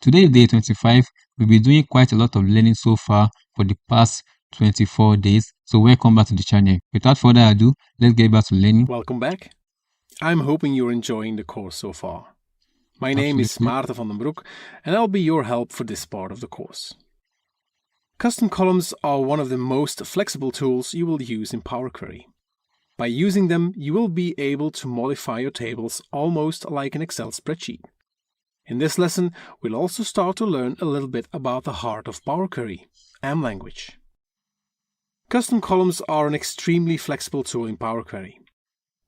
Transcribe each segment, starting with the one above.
Today is day 25. We've been doing quite a lot of learning so far for the past 24 days. So welcome back to the channel. Without further ado, let's get back to learning. Welcome back. I'm hoping you're enjoying the course so far. My name is Maarten van den Broek and I'll be your help for this part of the course. Custom columns are one of the most flexible tools you will use in Power Query. By using them, you will be able to modify your tables almost like an Excel spreadsheet. In this lesson, we'll also start to learn a little bit about the heart of Power Query, M language. Custom columns are an extremely flexible tool in Power Query.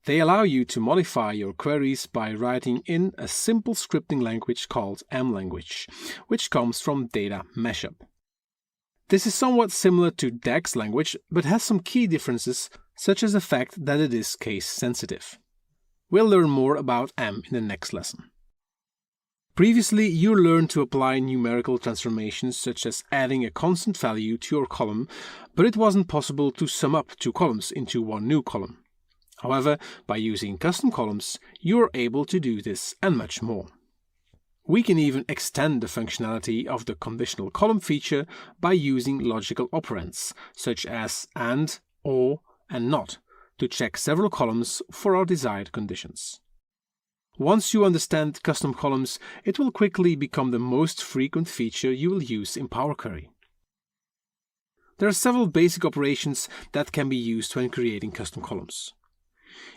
They allow you to modify your queries by writing in a simple scripting language called M language, which comes from Data Mashup. This is somewhat similar to DAX language, but has some key differences, such as the fact that it is case sensitive. We'll learn more about M in the next lesson. Previously, you learned to apply numerical transformations such as adding a constant value to your column, but it wasn't possible to sum up two columns into one new column. However, by using custom columns, you are able to do this and much more. We can even extend the functionality of the conditional column feature by using logical operands, such as AND, OR, and NOT, to check several columns for our desired conditions. Once you understand custom columns, it will quickly become the most frequent feature you will use in Power Query. There are several basic operations that can be used when creating custom columns.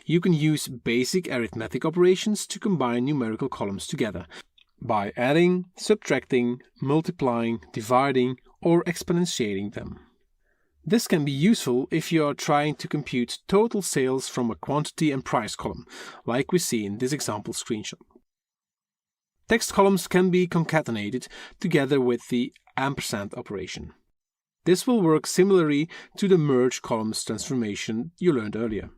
You can use basic arithmetic operations to combine numerical columns together by adding, subtracting, multiplying, dividing, or exponentiating them. This can be useful if you are trying to compute total sales from a quantity and price column, like we see in this example screenshot. Text columns can be concatenated together with the ampersand operation. This will work similarly to the merge columns transformation you learned earlier.